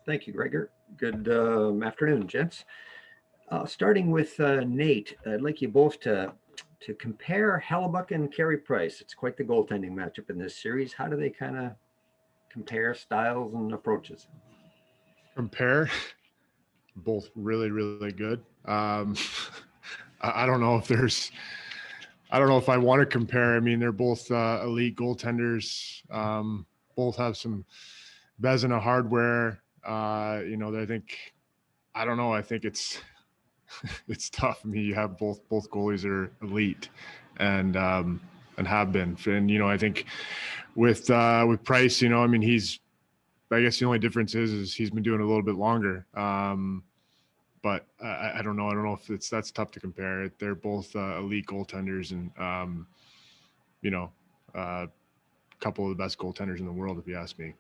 Thank you, Gregor. Good afternoon, gents. Starting with Nate, I'd like you both to compare Hellebuck and Carey Price. It's quite the goaltending matchup in this series. How do they kind of compare styles and approaches? Compare? Both really, really good. I don't know if I want to compare. I mean, they're both elite goaltenders. Both have some Vezina hardware. I don't know. I think it's it's tough. I mean, you have both goalies that are elite and have been. And I think with Price, I mean, I guess the only difference is he's been doing it a little bit longer. But I don't know. I don't know if that's tough to compare. They're both elite goaltenders and a couple of the best goaltenders in the world, if you ask me.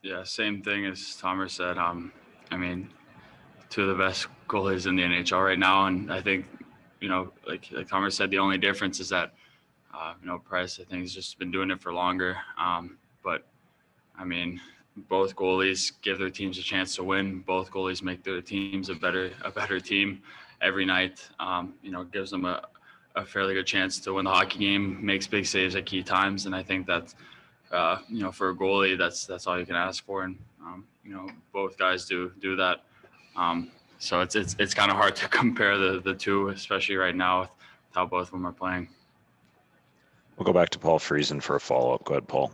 Yeah, same thing as Tomer said. I mean, two of the best goalies in the NHL right now, and I think, like Tomer said, the only difference is that, Price, I think, has just been doing it for longer. But I mean, both goalies give their teams a chance to win. Both goalies make their teams a better team every night. Gives them a fairly good chance to win the hockey game, makes big saves at key times, and I think that for a goalie, that's all you can ask for. And both guys do that. So it's kind of hard to compare the two, especially right now with how both of them are playing. We'll go back to Paul Friesen for a follow-up. Go ahead, Paul.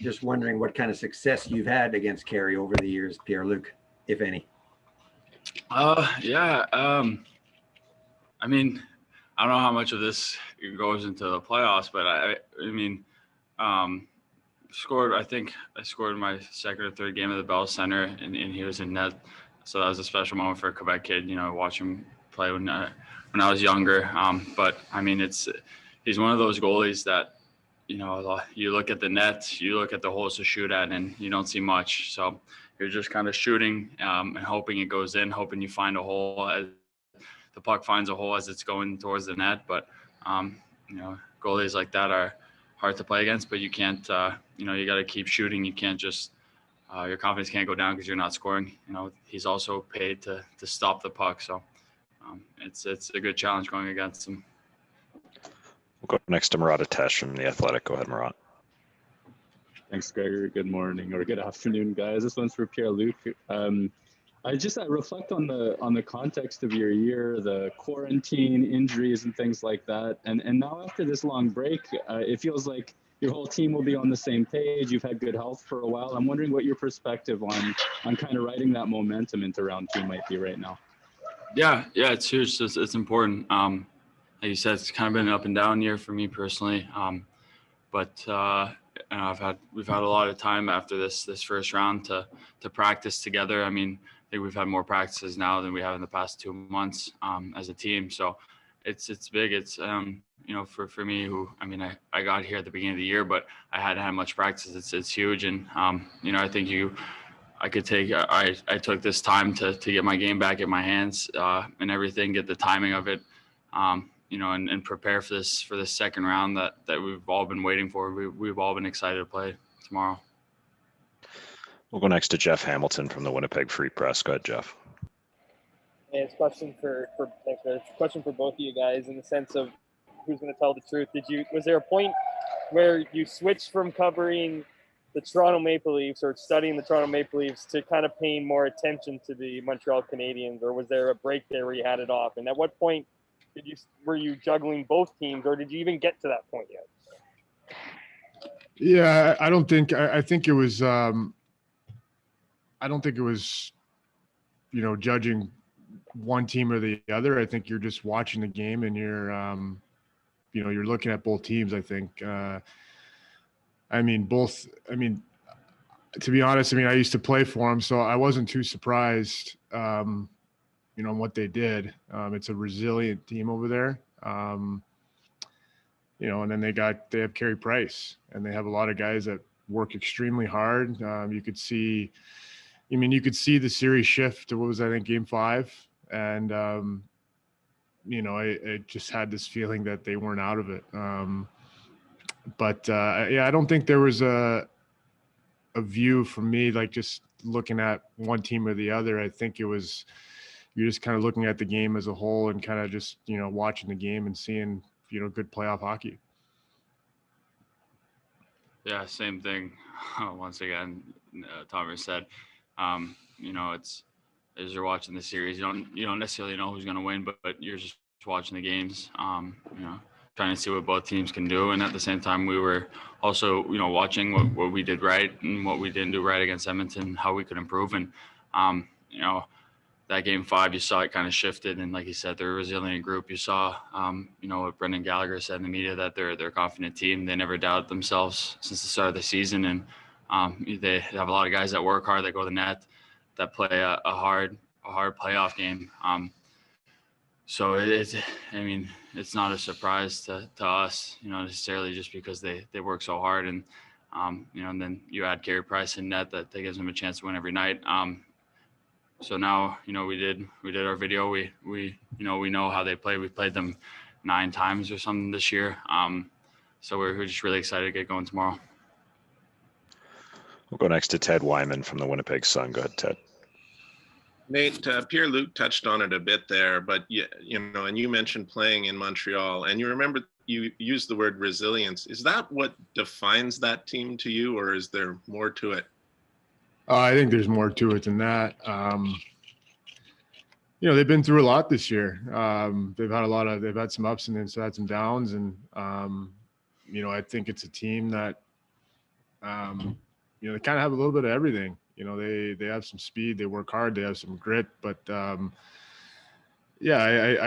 Just wondering what kind of success you've had against Carey over the years, Pierre-Luc, if any. Yeah. I mean, I don't know how much of this goes into the playoffs, but I scored my second or third game at the Bell Center, and he was in net. So that was a special moment for a Quebec kid, watch him play when I was younger. But I mean, he's one of those goalies that, you look at the net, you look at the holes to shoot at, and you don't see much. So you're just kind of shooting and hoping it goes in, hoping you find a hole as the puck finds a hole as it's going towards the net. But, goalies like that are hard to play against, but you can't, you got to keep shooting. You can't just, your confidence can't go down because you're not scoring. He's also paid to stop the puck. So it's a good challenge going against him. We'll go next to Murat Atesh from The Athletic. Go ahead, Murat. Thanks, Gregor. Good morning or good afternoon, guys. This one's for Pierre-Luc. I just reflect on the context of your year, the quarantine, injuries, and things like that. And now after this long break, it feels like your whole team will be on the same page. You've had good health for a while. I'm wondering what your perspective on kind of riding that momentum into round two might be right now. Yeah, it's huge. It's important. Like you said, it's kind of been an up and down year for me personally. But we've had a lot of time after this first round to practice together. I mean, I think we've had more practices now than we have in the past 2 months as a team. So it's big. It's for me, who, I mean, I got here at the beginning of the year, but I hadn't had much practice. It's huge. And I think I took this time to get my game back in my hands and everything, get the timing of it. And prepare for this second round that we've all been waiting for. We've all been excited to play tomorrow. We'll go next to Jeff Hamilton from the Winnipeg Free Press. Go ahead, Jeff. And it's a question for both of you guys in the sense of who's going to tell the truth. Was there a point where you switched from covering the Toronto Maple Leafs or studying the Toronto Maple Leafs to kind of paying more attention to the Montreal Canadiens, or was there a break there where you had it off? And at what point were you juggling both teams, or did you even get to that point yet? Yeah, I think it was I don't think it was, judging one team or the other. I think you're just watching the game and you're looking at both teams. I think, to be honest, I used to play for them, so I wasn't too surprised, on what they did. It's a resilient team over there. And then they have Carey Price, and they have a lot of guys that work extremely hard. You could see the series shift to, what was, I think, game 5. And, I just had this feeling that they weren't out of it. I don't think there was a a view from me, like just looking at one team or the other. I think you're just kind of looking at the game as a whole and kind of just, watching the game and seeing, good playoff hockey. Yeah, same thing. Once again, Thomas said, it's as you're watching the series, you don't necessarily know who's going to win, but you're just watching the games. Trying to see what both teams can do, and at the same time, we were also, watching what we did right and what we didn't do right against Edmonton, how we could improve, and that game 5, you saw it kind of shifted, and like you said, they're a resilient group. You saw, what Brendan Gallagher said in the media, that they're a confident team. They never doubted themselves since the start of the season, and they have a lot of guys that work hard, that go to the net, that play a hard playoff game. So it's not a surprise to us, necessarily, just because they work so hard, and and then you add Carey Price in net, that gives them a chance to win every night. So now, we did our video. We know how they play. We played them 9 times or something this year. So we're just really excited to get going tomorrow. We'll go next to Ted Wyman from the Winnipeg Sun. Go ahead, Ted. Nate, Pierre-Luc touched on it a bit there, but and you mentioned playing in Montreal, and you used the word resilience. Is that what defines that team to you, or is there more to it? I think there's more to it than that. They've been through a lot this year. They've had some ups and then had some downs, and I think it's a team that they kind of have a little bit of everything. They have some speed, they work hard, they have some grit, but I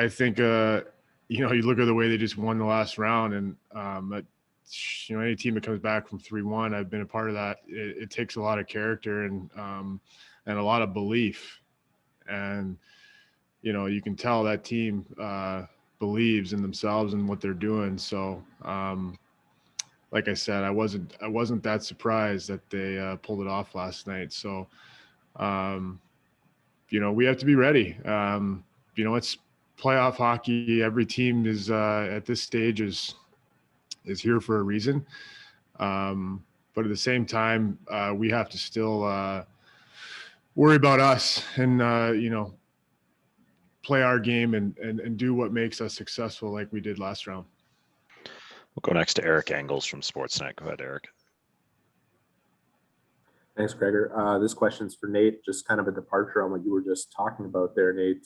think you look at the way they just won the last round, and any team that comes back from 3-1, I've been a part of that. It takes a lot of character and a lot of belief, and you can tell that team believes in themselves and what they're doing. So like I said, I wasn't that surprised that they pulled it off last night. So we have to be ready. It's playoff hockey. Every team is at this stage is here for a reason. But at the same time, we have to still worry about us and, play our game and do what makes us successful like we did last round. We'll go next to Eric Engels from Sportsnet. Go ahead, Eric. Thanks, Gregor. This question's for Nate, just kind of a departure on what you were just talking about there, Nate.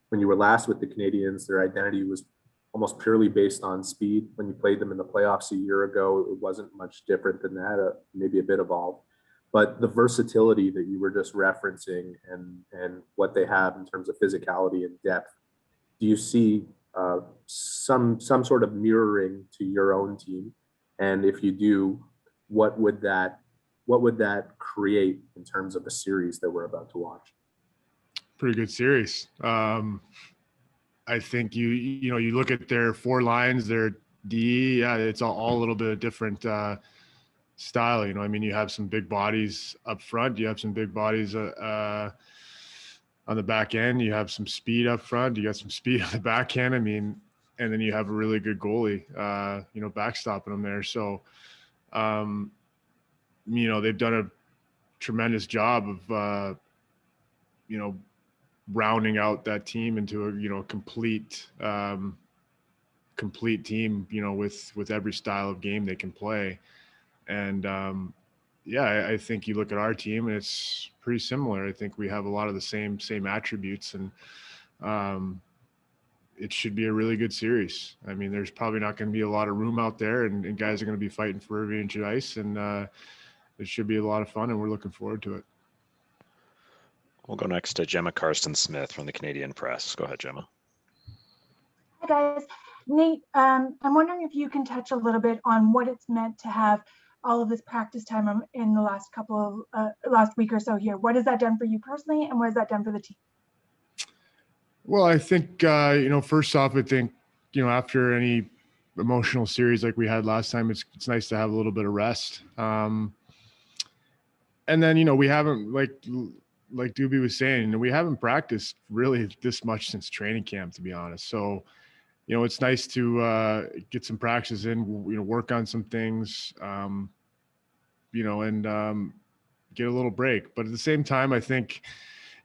When you were last with the Canadiens, their identity was almost purely based on speed. When you played them in the playoffs a year ago, it wasn't much different than that, maybe a bit evolved. But the versatility that you were just referencing and what they have in terms of physicality and depth, do you see some sort of mirroring to your own team? And if you do, what would that create in terms of a series that we're about to watch? Pretty good series. I think you look at their 4 lines, their D, it's all a little bit of different style. You have some big bodies up front, you have some big bodies on the back end, you have some speed up front, you got some speed on the back end. And then you have a really good goalie, backstopping them there. So, they've done a tremendous job of, rounding out that team into a complete team, with every style of game they can play. And I think you look at our team and it's pretty similar. I think we have a lot of the same attributes, and it should be a really good series. There's probably not going to be a lot of room out there, and guys are going to be fighting for every inch of ice, and it should be a lot of fun, and we're looking forward to it. We'll go next to Gemma Karsten-Smith from the Canadian Press. Go ahead, Gemma. Hi, guys. Nate, I'm wondering if you can touch a little bit on what it's meant to have all of this practice time in the last week or so here. What has that done for you personally, and what has that done for the team? Well, I think, first off, I think, after any emotional series like we had last time, it's nice to have a little bit of rest. And then, we haven't, like Doobie was saying, we haven't practiced really this much since training camp, to be honest. So, it's nice to get some practice in, work on some things, and get a little break. But at the same time, I think,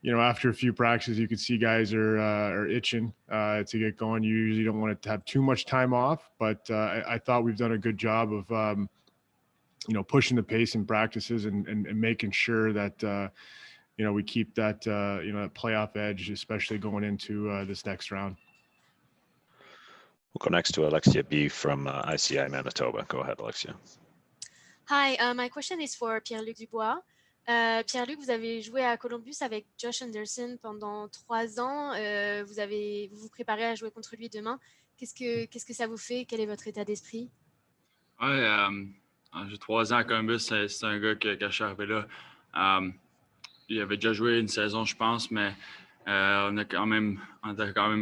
after a few practices, you can see guys are itching to get going. You usually don't want to have too much time off, but I thought we've done a good job of, pushing the pace in practices and making sure that, we keep that, that playoff edge, especially going into this next round. We'll go next to Alexia B from ICI Manitoba. Go ahead, Alexia. Hi, my question is for Pierre-Luc Dubois. Pierre-Luc, vous avez joué à Columbus avec Josh Anderson pendant 3 ans. Vous vous préparez à jouer contre lui demain. Qu'est-ce que ça vous fait? Quel est votre état d'esprit? Ouais, j'ai 3 ans à Columbus. C'est un gars que je suis arrivé là. Il avait déjà joué une saison, je pense, mais on a quand même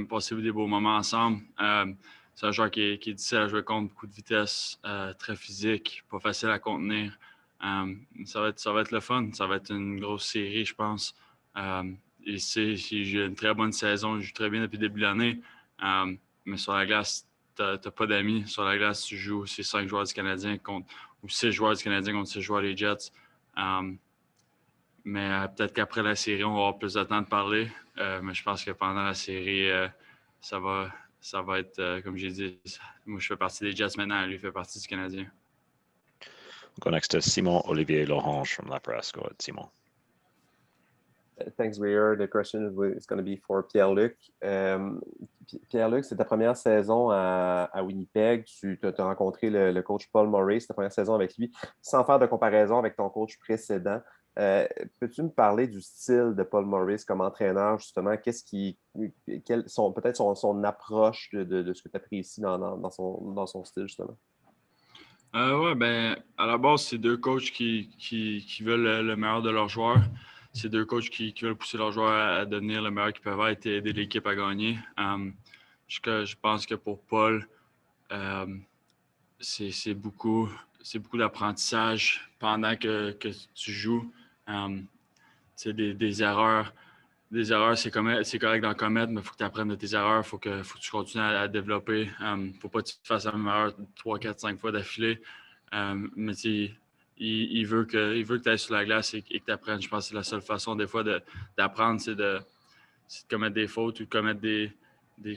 passé des beaux moments ensemble. C'est un joueur qui est difficile à jouer contre, beaucoup de vitesse, très physique, pas facile à contenir. Ça va être le fun. Ça va être une grosse série, je pense. J'ai une très bonne saison. Je joue très bien depuis le début de l'année. Mais sur la glace, tu n'as pas d'amis. Sur la glace, tu joues ces 5 joueurs du Canadien ou 6 joueurs du Canadien contre 6 joueurs des Jets. Mais peut-être qu'après la série, on va avoir plus de temps de parler. Mais je pense que pendant la série, ça va être, comme j'ai dit, moi je fais partie des Jets maintenant, lui fait partie du Canadien. We'll go next to Simon Olivier Lorange from La Presse. Go ahead, Simon. Thanks, Weir. The question is going to be for Pierre-Luc. Pierre-Luc, c'est ta première saison à Winnipeg. Tu as rencontré le coach Paul Maurice, ta première saison avec lui, sans faire de comparaison avec ton coach précédent. Peux-tu me parler du style de Paul Maurice comme entraîneur, justement? Peut-être son approche de ce que tu apprécies dans son style, justement? Ouais, ben, à la base, c'est 2 coachs qui veulent le meilleur de leurs joueurs. C'est 2 coachs qui veulent pousser leurs joueurs à devenir le meilleur qu'ils peuvent être et aider l'équipe à gagner. Je pense que pour Paul, c'est beaucoup d'apprentissage pendant que tu joues. Des erreurs, c'est correct d'en commettre, mais il faut que tu apprennes de tes erreurs. Il faut que tu continues à développer. Il ne faut pas que tu fasses la même erreur 3, 4, 5 fois d'affilée. Mais il veut que tu ailles sur la glace et que tu apprennes. Je pense que c'est la seule façon, des fois, d'apprendre, c'est de commettre des fautes ou de commettre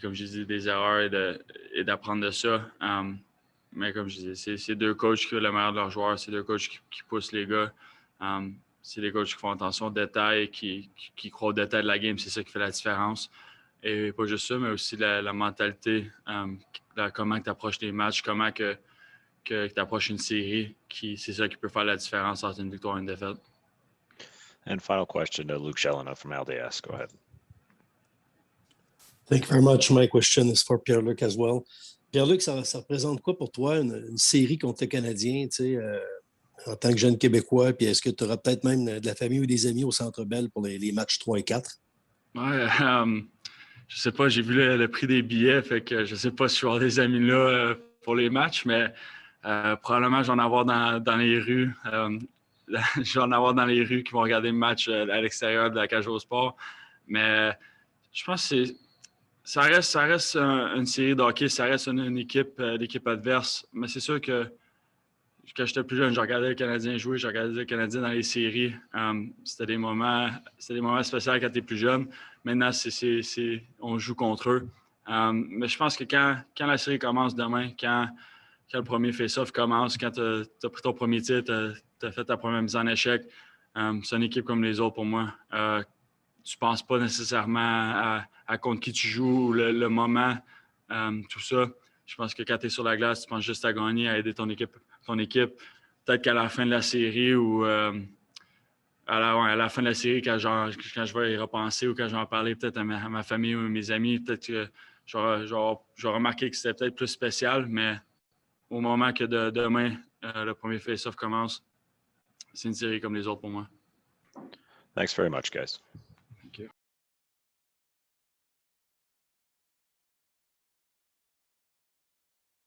comme je dis, des erreurs et d'apprendre de ça. Mais comme je disais, c'est 2 coachs qui veulent le meilleur de leurs joueurs. C'est 2 coachs qui poussent les gars. C'est des coachs qui font attention aux détails, qui croient aux détails de la game. C'est ça qui fait la différence. Et pas juste ça, mais aussi la mentalité, comment tu approches les matchs, comment que tu approches une série. C'est ça qui peut faire la différence entre une victoire et une défaite. And final question to Luke Chelena from LDS. Go ahead. Thank you very much. My question is for Pierre-Luc as well. Pierre-Luc, ça représente quoi pour toi une série contre le Canadien, en tant que jeune Québécois? Puis est-ce que tu auras peut-être même de la famille ou des amis au Centre Bell pour les matchs 3 et 4? Ouais, je sais pas, j'ai vu le prix des billets, fait que je sais pas si je vais avoir des amis là pour les matchs, mais probablement je vais en avoir dans les rues. Je vais en avoir dans les rues qui vont regarder le match à l'extérieur de la cage au sport. Mais je pense que ça reste une série de hockey, ça reste une équipe, l'équipe adverse. Mais c'est sûr que quand j'étais plus jeune, je regardais le Canadien jouer, je regardais le Canadien dans les séries. C'était des moments spéciaux quand tu es plus jeune. Maintenant, on joue contre eux. Mais je pense que quand la série commence demain, quand le premier face-off commence, quand tu as pris ton premier titre, tu as fait ta première mise en échec, c'est une équipe comme les autres pour moi. Tu ne penses pas nécessairement à contre qui tu joues, le moment, tout ça. Je pense que quand tu es sur la glace, tu penses juste à gagner, à aider ton équipe. Peut-être qu'à la fin de la série ou à la fin de la série, quand je vais y repenser ou quand je vais en parler peut-être à ma famille ou à mes amis, peut-être que je vais remarquer que c'était peut-être plus spécial, mais au moment que demain, le premier face-off commence, c'est une série comme les autres pour moi. Thanks very much, guys.